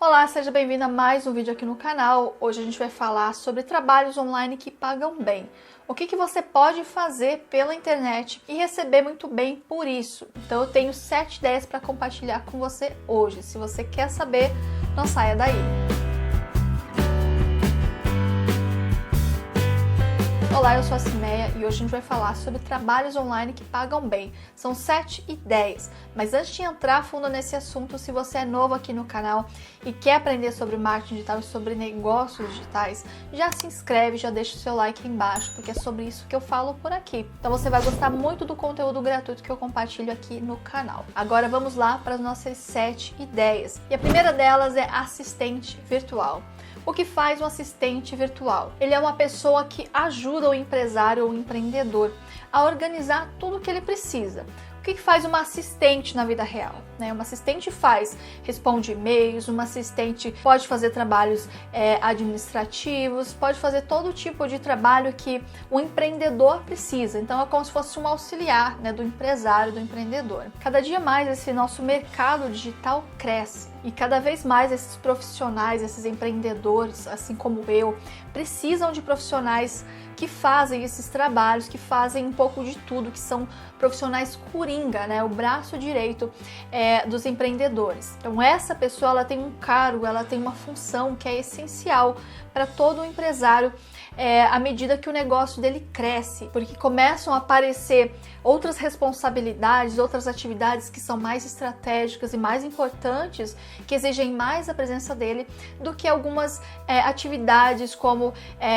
Olá, seja bem-vindo a mais um vídeo aqui no canal. Hoje a gente vai falar sobre trabalhos online que pagam bem. O que você pode fazer pela internet e receber muito bem por isso. Então eu tenho 7 ideias para compartilhar com você hoje. Se você quer saber, não saia daí. Olá, eu sou a Cimeia e hoje a gente vai falar sobre trabalhos online que pagam bem. São 7 ideias, mas antes de entrar a fundo nesse assunto, se você é novo aqui no canal e quer aprender sobre marketing digital e sobre negócios digitais, já se inscreve, já deixa o seu like aí embaixo, porque é sobre isso que eu falo por aqui. Então você vai gostar muito do conteúdo gratuito que eu compartilho aqui no canal. Agora vamos lá para as nossas 7 ideias. E a primeira delas é assistente virtual. O que faz um assistente virtual? Ele é uma pessoa que ajuda o empresário ou o empreendedor a organizar tudo o que ele precisa. O que faz uma assistente na vida real? Uma assistente responde e-mails, uma assistente pode fazer trabalhos administrativos, pode fazer todo tipo de trabalho que o empreendedor precisa. Então é como se fosse um auxiliar do empresário, do empreendedor. Cada dia mais esse nosso mercado digital cresce e cada vez mais esses profissionais, esses empreendedores, assim como eu, precisam de profissionais que fazem esses trabalhos, que fazem um pouco de tudo, que são profissionais coringa, o braço direito dos empreendedores. Então essa pessoa ela tem um cargo, ela tem uma função que é essencial para todo empresário à medida que o negócio dele cresce, porque começam a aparecer outras responsabilidades, outras atividades que são mais estratégicas e mais importantes, que exigem mais a presença dele do que algumas atividades como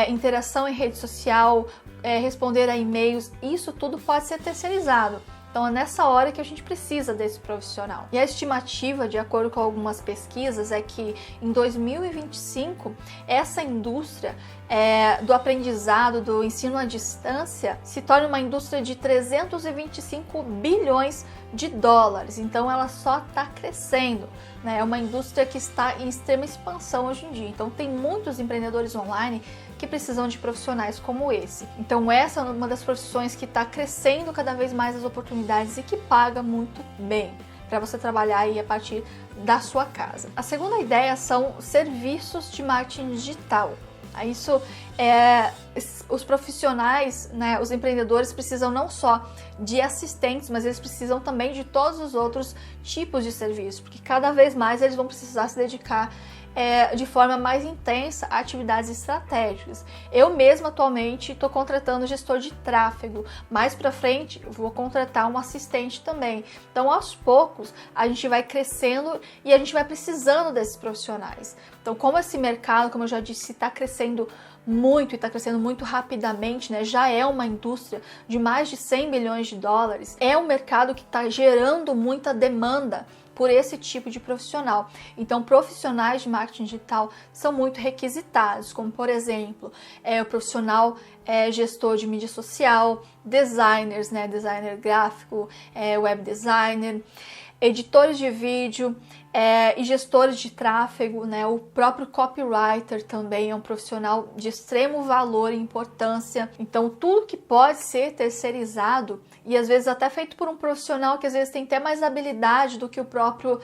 interação em rede social, responder a e-mails. Isso tudo pode ser terceirizado. Então é nessa hora que a gente precisa desse profissional. E a estimativa, de acordo com algumas pesquisas, é que em 2025 essa indústria do aprendizado, do ensino à distância, se torne uma indústria de 325 bilhões de dólares. Então ela só está crescendo. É uma indústria que está em extrema expansão hoje em dia. Então tem muitos empreendedores online que precisam de profissionais como esse. Então essa é uma das profissões que está crescendo cada vez mais as oportunidades e que paga muito bem para você trabalhar aí a partir da sua casa. A segunda ideia são serviços de marketing digital. Isso os profissionais, os empreendedores precisam não só de assistentes, mas eles precisam também de todos os outros tipos de serviços, porque cada vez mais eles vão precisar se dedicar de forma mais intensa a atividades estratégicas. Eu mesma atualmente estou contratando gestor de tráfego, mais para frente vou contratar um assistente também. Então aos poucos a gente vai crescendo e a gente vai precisando desses profissionais. Então como esse mercado, como eu já disse, está crescendo muito e está crescendo muito rapidamente, já é uma indústria de mais de 100 bilhões de dólares, é um mercado que está gerando muita demanda por esse tipo de profissional. Então, profissionais de marketing digital são muito requisitados, como por exemplo, o profissional gestor de mídia social, designers, designer gráfico, web designer, editores de vídeo e gestores de tráfego, o próprio copywriter também é um profissional de extremo valor e importância. Então tudo que pode ser terceirizado e às vezes até feito por um profissional que às vezes tem até mais habilidade do que o próprio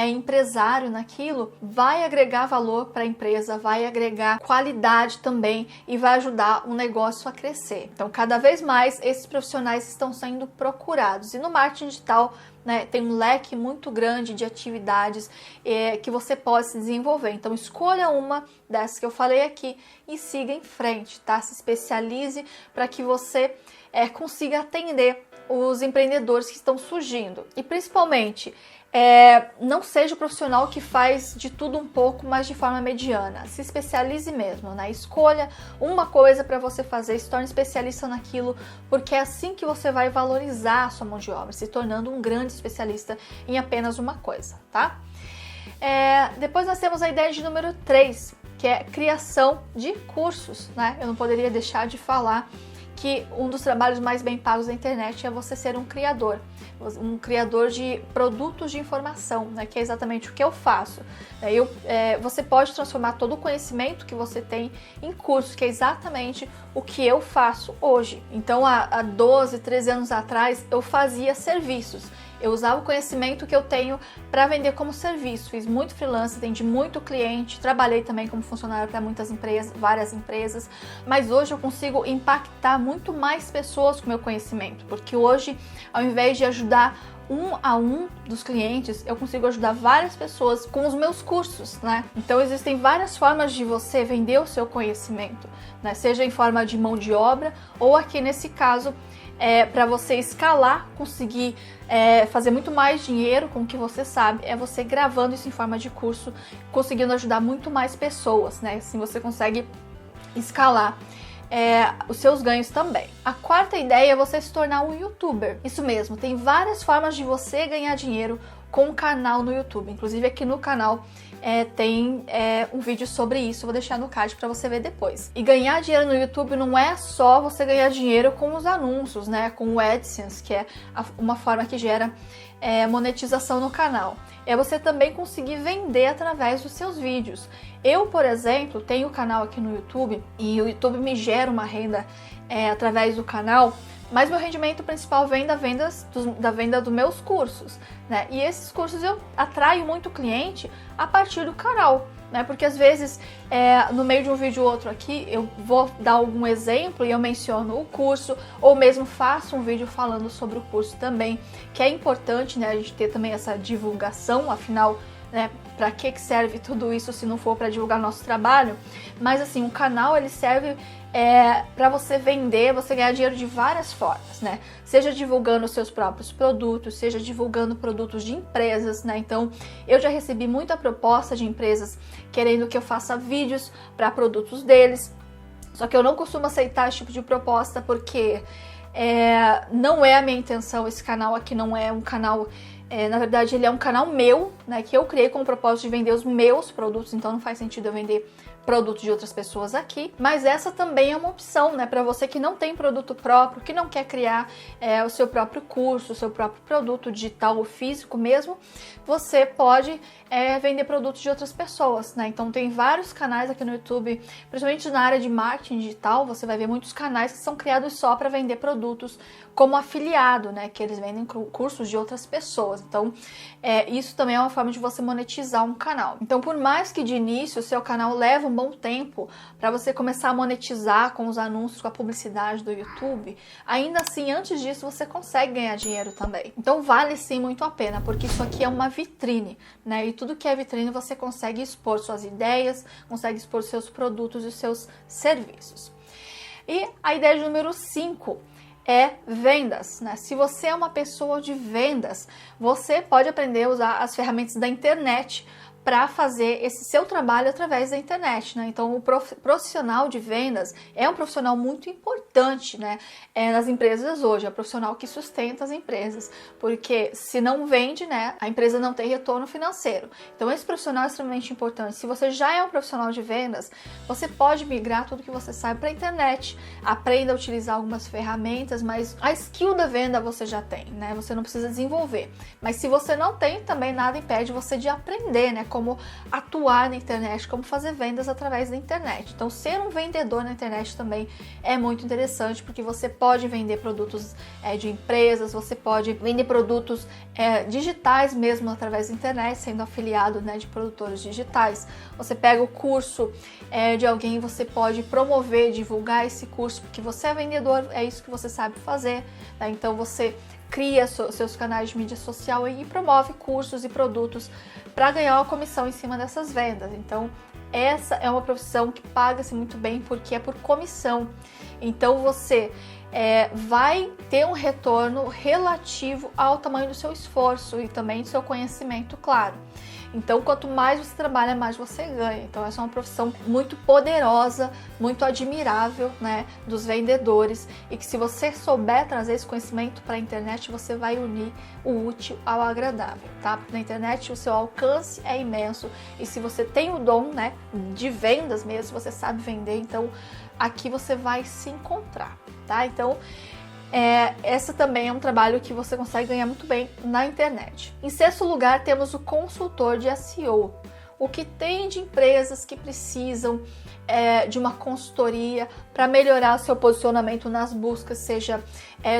empresário naquilo, vai agregar valor para a empresa, vai agregar qualidade também e vai ajudar o negócio a crescer. Então cada vez mais esses profissionais estão sendo procurados e no marketing digital tem um leque muito grande de atividades que você pode se desenvolver. Então escolha uma dessas que eu falei aqui e siga em frente, tá? Se especialize para que você consiga atender os empreendedores que estão surgindo. E principalmente, não seja o profissional que faz de tudo um pouco, mas de forma mediana. Se especialize mesmo, Escolha uma coisa para você fazer, se torne especialista naquilo, porque é assim que você vai valorizar a sua mão de obra, se tornando um grande especialista em apenas uma coisa, tá? Depois nós temos a ideia de número 3, que é criação de cursos, Eu não poderia deixar de falar que um dos trabalhos mais bem pagos da internet é você ser um criador de produtos de informação, que é exatamente o que eu faço. Você pode transformar todo o conhecimento que você tem em cursos, que é exatamente o que eu faço hoje. Então, há 12, 13 anos atrás, eu fazia serviços. Eu usava o conhecimento que eu tenho para vender como serviço. Fiz muito freelance, atendi muito cliente, trabalhei também como funcionária para muitas empresas, várias empresas, mas hoje eu consigo impactar muito mais pessoas com meu conhecimento, porque hoje, ao invés de ajudar um a um dos clientes, eu consigo ajudar várias pessoas com os meus cursos, né? Então existem várias formas de você vender o seu conhecimento, né? Seja em forma de mão de obra ou aqui nesse caso para você escalar, conseguir fazer muito mais dinheiro com o que você sabe, é você gravando isso em forma de curso, conseguindo ajudar muito mais pessoas, né? Assim você consegue escalar os seus ganhos também. A quarta ideia é você se tornar um youtuber. Isso mesmo, tem várias formas de você ganhar dinheiro com um canal no YouTube. Inclusive aqui no canal tem um vídeo sobre isso, vou deixar no card para você ver depois. E ganhar dinheiro no YouTube não é só você ganhar dinheiro com os anúncios, né? Com o AdSense, que é uma forma que gera monetização no canal. É você também conseguir vender através dos seus vídeos. Eu, por exemplo, tenho um canal aqui no YouTube e o YouTube me gera uma renda através do canal, mas meu rendimento principal vem da venda dos meus cursos, né? E esses cursos eu atraio muito cliente a partir do canal, né? Porque às vezes no meio de um vídeo ou outro aqui eu vou dar algum exemplo e eu menciono o curso, ou mesmo faço um vídeo falando sobre o curso também, que é importante, né? A gente ter também essa divulgação, afinal, né, para que serve tudo isso se não for para divulgar nosso trabalho? Mas assim, o canal ele serve para você vender, você ganhar dinheiro de várias formas, né? Seja divulgando os seus próprios produtos, seja divulgando produtos de empresas, né? Então, eu já recebi muita proposta de empresas querendo que eu faça vídeos para produtos deles, só que eu não costumo aceitar esse tipo de proposta porque não é a minha intenção. Esse canal aqui não é um canal... na verdade, ele é um canal meu, né, que eu criei com o propósito de vender os meus produtos, então não faz sentido eu vender produtos de outras pessoas aqui, mas essa também é uma opção, né, para você que não tem produto próprio, que não quer criar o seu próprio curso, o seu próprio produto digital ou físico mesmo, você pode vender produtos de outras pessoas, né? Então tem vários canais aqui no YouTube, principalmente na área de marketing digital, você vai ver muitos canais que são criados só para vender produtos como afiliado, né, que eles vendem cursos de outras pessoas. Então, isso também é uma forma de você monetizar um canal. Então, por mais que de início o seu canal leve um bom tempo para você começar a monetizar com os anúncios, com a publicidade do YouTube, ainda assim, antes disso, você consegue ganhar dinheiro também. Então, vale sim muito a pena, porque isso aqui é uma vitrine, né? E tudo que é vitrine você consegue expor suas ideias, consegue expor seus produtos e seus serviços. E a ideia número 5 é vendas, né? Se você é uma pessoa de vendas, você pode aprender a usar as ferramentas da internet para fazer esse seu trabalho através da internet, né? Então, o profissional de vendas é um profissional muito importante, né? Nas empresas hoje, é o profissional que sustenta as empresas, porque se não vende, né, a empresa não tem retorno financeiro. Então, esse profissional é extremamente importante. Se você já é um profissional de vendas, você pode migrar tudo que você sabe para a internet, aprenda a utilizar algumas ferramentas, mas a skill da venda você já tem, né? Você não precisa desenvolver. Mas se você não tem, também nada impede você de aprender, né? Como atuar na internet, como fazer vendas através da internet. Então, ser um vendedor na internet também é muito interessante, porque você pode vender produtos de empresas, você pode vender produtos digitais mesmo através da internet, sendo afiliado, né, de produtores digitais. Você pega o curso de alguém, você pode promover, divulgar esse curso, porque você é vendedor, é isso que você sabe fazer, né? Então, você cria seus canais de mídia social e promove cursos e produtos para ganhar uma comissão em cima dessas vendas. Então, essa é uma profissão que paga-se muito bem porque é por comissão. Então, você vai ter um retorno relativo ao tamanho do seu esforço e também do seu conhecimento, claro. Então, quanto mais você trabalha, mais você ganha. Então, essa é uma profissão muito poderosa, muito admirável, né, dos vendedores, e que se você souber trazer esse conhecimento para a internet, você vai unir o útil ao agradável, tá? Porque na internet o seu alcance é imenso, e se você tem o dom, né, de vendas mesmo, se você sabe vender, então aqui você vai se encontrar, tá? Então, essa também é um trabalho que você consegue ganhar muito bem na internet. Em sexto lugar, temos o consultor de SEO. o que tem de empresas que precisam de uma consultoria para melhorar o seu posicionamento nas buscas, seja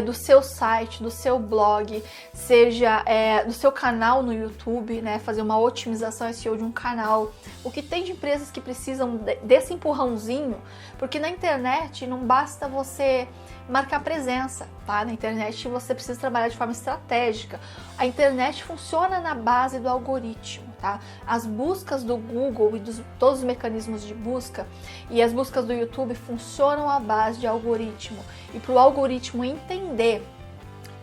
do seu site, do seu blog, seja do seu canal no YouTube, né? Fazer uma otimização SEO de um canal. O que tem de empresas que precisam desse empurrãozinho, porque na internet não basta você marcar presença, tá? Na internet você precisa trabalhar de forma estratégica. A internet funciona na base do algoritmo, tá? As buscas do Google e todos os mecanismos de busca e as buscas do YouTube funcionam à base de algoritmo. E para o algoritmo entender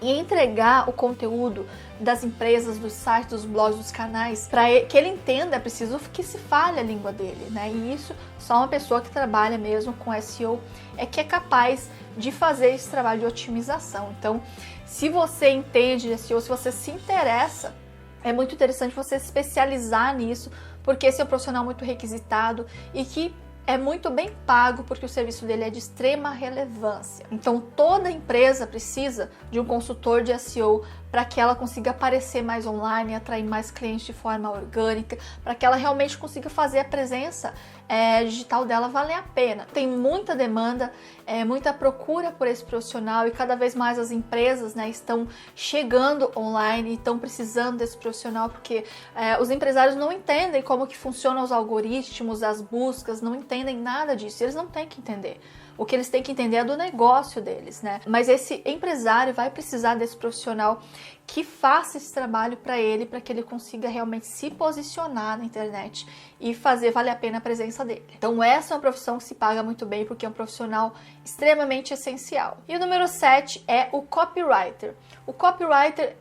e entregar o conteúdo das empresas, dos sites, dos blogs, dos canais, para que ele entenda, é preciso que se fale a língua dele, né? E isso só uma pessoa que trabalha mesmo com SEO é que é capaz de fazer esse trabalho de otimização. Então, se você entende de SEO, se você se interessa, é muito interessante você se especializar nisso, porque esse é um profissional muito requisitado e que é muito bem pago, porque o serviço dele é de extrema relevância. Então toda empresa precisa de um consultor de SEO para que ela consiga aparecer mais online, atrair mais clientes de forma orgânica, para que ela realmente consiga fazer a presença digital dela valer a pena. Tem muita demanda, muita procura por esse profissional e cada vez mais as empresas, né, estão chegando online e estão precisando desse profissional, porque os empresários não entendem como que funcionam os algoritmos, as buscas, não entendem nada disso, eles não têm que entender. O que eles têm que entender é do negócio deles, né? Mas esse empresário vai precisar desse profissional que faça esse trabalho para que ele consiga realmente se posicionar na internet e fazer valer a pena a presença dele. Então essa é uma profissão que se paga muito bem, porque é um profissional extremamente essencial. E o número 7 é o copywriter. O copywriter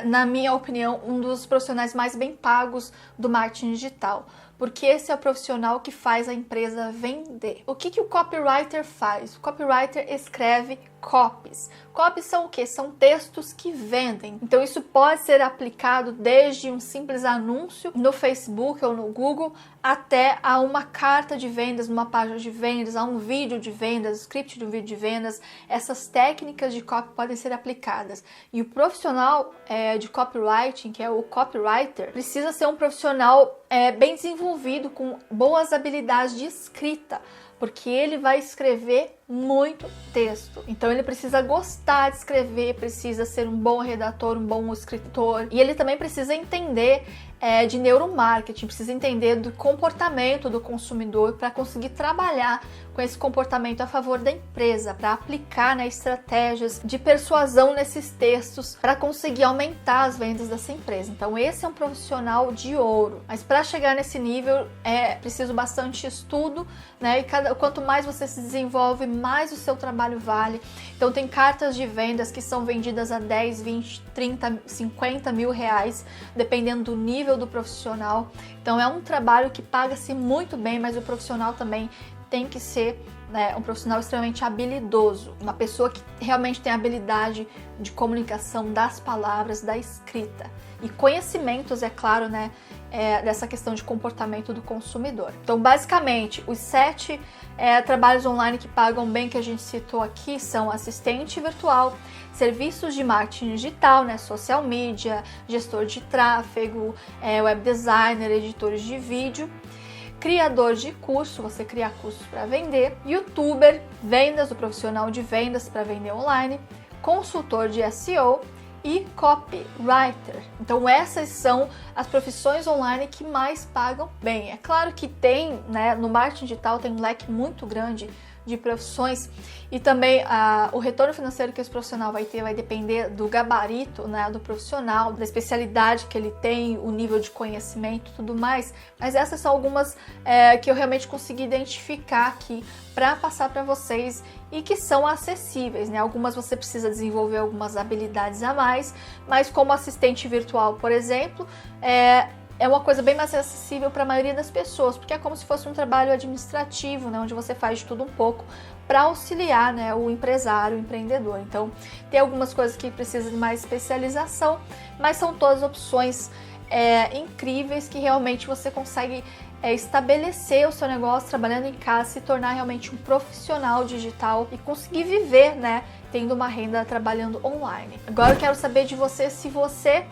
na minha opinião, um dos profissionais mais bem pagos do marketing digital, porque esse é o profissional que faz a empresa vender. O que o copywriter faz? O copywriter escreve copies. Copies são o quê? São textos que vendem. Então isso pode ser aplicado desde um simples anúncio no Facebook ou no Google até a uma carta de vendas, uma página de vendas, a um vídeo de vendas, script de um vídeo de vendas. Essas técnicas de copy podem ser aplicadas. E o profissional de copywriting, que é o copywriter, precisa ser um profissional bem desenvolvido, com boas habilidades de escrita, porque ele vai escrever muito texto. Então ele precisa gostar de escrever, precisa ser um bom redator, um bom escritor, e ele também precisa entender de neuromarketing, precisa entender do comportamento do consumidor para conseguir trabalhar com esse comportamento a favor da empresa, para aplicar estratégias de persuasão nesses textos para conseguir aumentar as vendas dessa empresa. Então esse é um profissional de ouro, mas para chegar nesse nível é preciso bastante estudo, né? E quanto mais você se desenvolve, mais o seu trabalho vale. Então tem cartas de vendas que são vendidas a 10, 20, 30, 50 mil reais, dependendo do nível do profissional. Então é um trabalho que paga-se muito bem, mas o profissional também tem que ser um profissional extremamente habilidoso, uma pessoa que realmente tem habilidade de comunicação das palavras, da escrita e conhecimentos, é claro, dessa questão de comportamento do consumidor. Então, basicamente, os 7 trabalhos online que pagam bem que a gente citou aqui são assistente virtual, serviços de marketing digital, social media, gestor de tráfego, web designer, editores de vídeo, criador de curso, você criar cursos para vender, youtuber, vendas, o profissional de vendas para vender online, consultor de SEO e copywriter. Então essas são as profissões online que mais pagam bem. É claro que tem, no marketing digital tem um leque muito grande de profissões e também o retorno financeiro que esse profissional vai ter vai depender do gabarito, do profissional, da especialidade que ele tem, o nível de conhecimento e tudo mais, mas essas são algumas que eu realmente consegui identificar aqui para passar para vocês e que são acessíveis, Algumas você precisa desenvolver algumas habilidades a mais, mas como assistente virtual, por exemplo, é uma coisa bem mais acessível para a maioria das pessoas, porque é como se fosse um trabalho administrativo, onde você faz de tudo um pouco para auxiliar o empresário, o empreendedor. Então, tem algumas coisas que precisam de mais especialização, mas são todas opções incríveis que realmente você consegue estabelecer o seu negócio trabalhando em casa, se tornar realmente um profissional digital e conseguir viver, tendo uma renda trabalhando online. Agora eu quero saber de você se você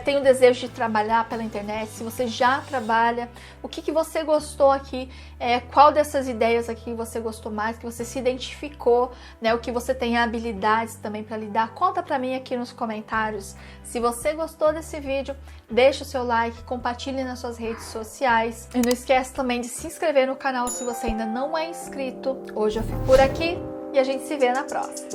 tem o desejo de trabalhar pela internet, se você já trabalha, o que você gostou aqui, qual dessas ideias aqui você gostou mais, que você se identificou, né? O que você tem habilidades também para lidar. Conta pra mim aqui nos comentários. Se você gostou desse vídeo, deixa o seu like, compartilhe nas suas redes sociais. E não esquece também de se inscrever no canal se você ainda não é inscrito. Hoje eu fico por aqui e a gente se vê na próxima.